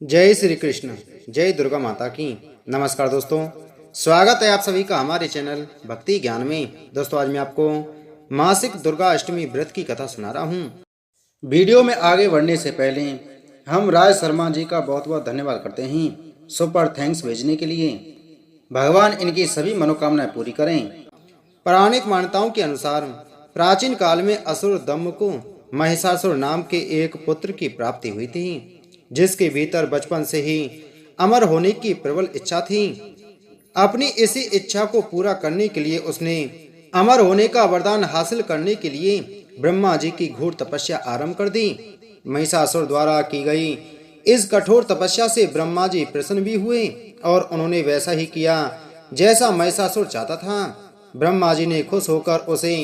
जय श्री कृष्ण। जय दुर्गा माता की। नमस्कार दोस्तों, स्वागत है आप सभी का हमारे चैनल भक्ति ज्ञान में। दोस्तों, आज मैं आपको मासिक दुर्गा अष्टमी व्रत की कथा सुना रहा हूँ। वीडियो में आगे बढ़ने से पहले हम राज शर्मा जी का बहुत बहुत धन्यवाद करते हैं सुपर थैंक्स भेजने के लिए। भगवान इनकी सभी मनोकामनाएं पूरी करें। पौराणिक मान्यताओं के अनुसार प्राचीन काल में असुर दम्भ को महिषासुर नाम के एक पुत्र की प्राप्ति हुई थी, जिसके भीतर बचपन से ही अमर होने की प्रबल इच्छा थी। अपनी इसी इच्छा को पूरा करने के लिए उसने अमर होने का वरदान हासिल करने के लिए ब्रह्मा जी की घोर तपस्या आरंभ कर दी। महिषासुर द्वारा की गई इस कठोर तपस्या से ब्रह्मा जी प्रसन्न भी हुए और उन्होंने वैसा ही किया जैसा महिषासुर चाहता था। ब्रह्मा जी ने खुश होकर उसे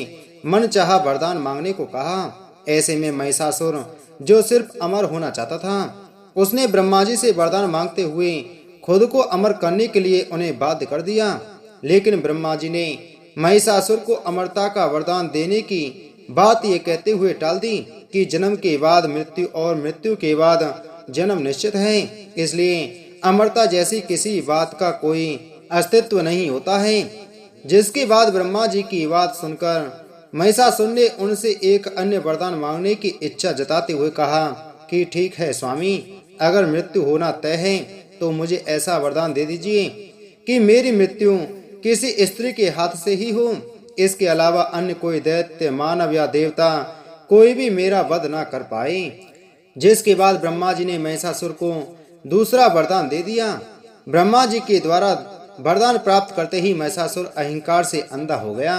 मनचाहा वरदान मांगने को कहा। ऐसे में महिषासुर, जो सिर्फ अमर होना चाहता था, उसने ब्रह्मा जी से वरदान मांगते हुए खुद को अमर करने के लिए उन्हें बाध्य कर दिया। लेकिन ब्रह्मा जी ने महिषासुर को अमरता का वरदान देने की बात ये कहते हुए टाल दी कि जन्म के बाद मृत्यु और मृत्यु के बाद जन्म निश्चित है, इसलिए अमरता जैसी किसी बात का कोई अस्तित्व नहीं होता है। जिसके बाद ब्रह्मा जी की बात सुनकर महिषासुर ने उनसे एक अन्य वरदान मांगने की इच्छा जताते हुए कहा कि ठीक है स्वामी, अगर मृत्यु होना तय है तो मुझे ऐसा वरदान दे दीजिए कि मेरी मृत्यु किसी स्त्री के हाथ से ही हो। इसके अलावा अन्य कोई दैत्य, मानव या देवता कोई भी मेरा वध ना कर पाए। जिसके बाद ब्रह्मा जी ने महिषासुर को दूसरा वरदान दे दिया। ब्रह्मा जी के द्वारा वरदान प्राप्त करते ही महिषासुर अहंकार से अंधा हो गया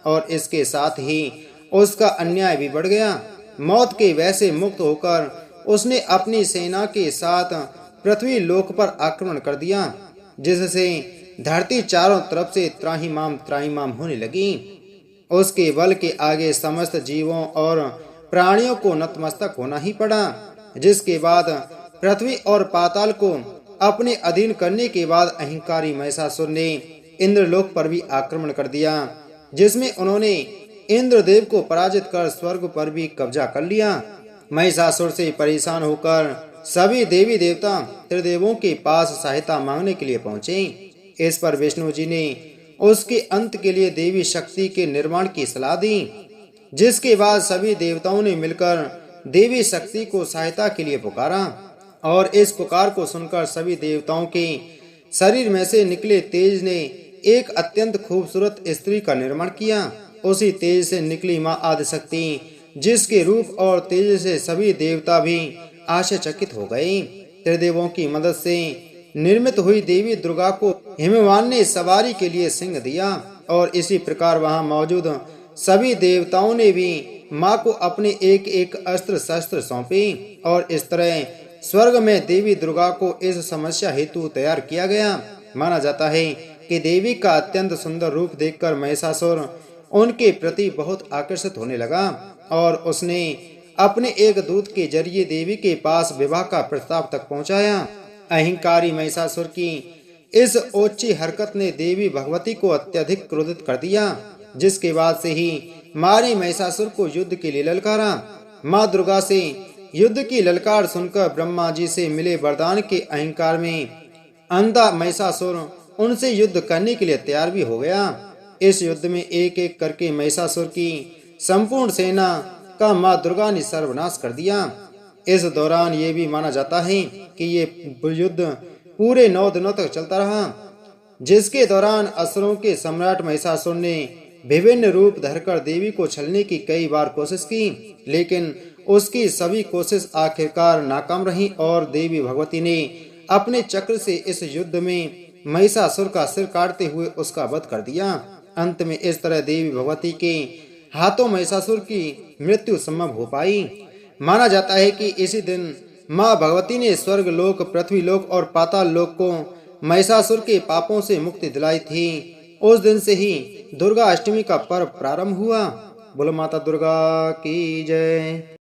और इसके साथ ही उसका अन्याय भी बढ़ गया। मौत के वैसे से मुक्त होकर उसने अपनी सेना के साथ पृथ्वी लोक पर आक्रमण कर दिया, जिससे धरती चारों तरफ से त्राहिमाम होने लगी। उसके बल के आगे समस्त जीवों और प्राणियों को नतमस्तक होना ही पड़ा। जिसके बाद पृथ्वी और पाताल को अपने अधीन करने के बाद अहंकारी महिषासुर ने इंद्रलोक पर भी आक्रमण कर दिया, जिसमें उन्होंने इंद्रदेव को पराजित कर स्वर्ग पर भी कब्जा कर लिया। महिषासुर से परेशान होकर सभी देवी देवता त्रिदेवों के पास सहायता मांगने के लिए पहुंचे। इस पर विष्णु जी ने उसके अंत के लिए देवी शक्ति के निर्माण की सलाह दी। जिसके बाद सभी देवताओं ने मिलकर देवी शक्ति को सहायता के लिए पुकारा और इस पुकार को सुनकर सभी देवताओं के शरीर में से निकले तेज ने एक अत्यंत खूबसूरत स्त्री का निर्माण किया। उसी तेज से निकली माँ आदिशक्ति, जिसके रूप और तेज से सभी देवता भी आश्चर्यचकित हो गए। त्रिदेवों की मदद से निर्मित हुई देवी दुर्गा को हिमवान ने सवारी के लिए सिंह दिया और इसी प्रकार वहां मौजूद सभी देवताओं ने भी माँ को अपने एक एक अस्त्र शस्त्र सौंपे और इस तरह स्वर्ग में देवी दुर्गा को इस समस्या हेतु तैयार किया गया। माना जाता है कि देवी का अत्यंत सुंदर रूप देखकर महिषासुर उनके प्रति बहुत आकर्षित होने लगा और उसने अपने एक दूत के जरिए देवी के पास विवाह का प्रस्ताव तक पहुंचाया। अहंकारी महिषासुर की इस ओछी हरकत ने देवी भगवती को अत्यधिक क्रोधित कर दिया, जिसके बाद से ही मारी महिषासुर को युद्ध के लिए ललकारा। माँ दुर्गा से युद्ध की ललकार सुनकर ब्रह्मा जी से मिले वरदान के अहंकार में अंधा महिषासुर उनसे युद्ध करने के लिए तैयार भी हो गया। इस युद्ध में एक एक करके महिषासुर की संपूर्ण सेना का माँ दुर्गा ने सर्वनाश कर दिया। इस दौरान ये भी माना जाता है कि ये युद्ध पूरे 9 दिनों तक चलता रहा, जिसके दौरान असुरों के सम्राट महिषासुर ने विभिन्न रूप धरकर देवी को छलने की कई बार कोशिश की, लेकिन उसकी सभी कोशिश आखिरकार नाकाम रही और देवी भगवती ने अपने चक्र से इस युद्ध में महिषासुर का सिर काटते हुए उसका वध कर दिया। अंत में इस तरह देवी भगवती के हाथों महिषासुर की मृत्यु संभव हो पाई। माना जाता है कि इसी दिन माँ भगवती ने स्वर्ग लोक, पृथ्वी लोक और पाताल लोक को महिषासुर के पापों से मुक्ति दिलाई थी। उस दिन से ही दुर्गा अष्टमी का पर्व प्रारंभ हुआ। बोलो माता दुर्गा की जय।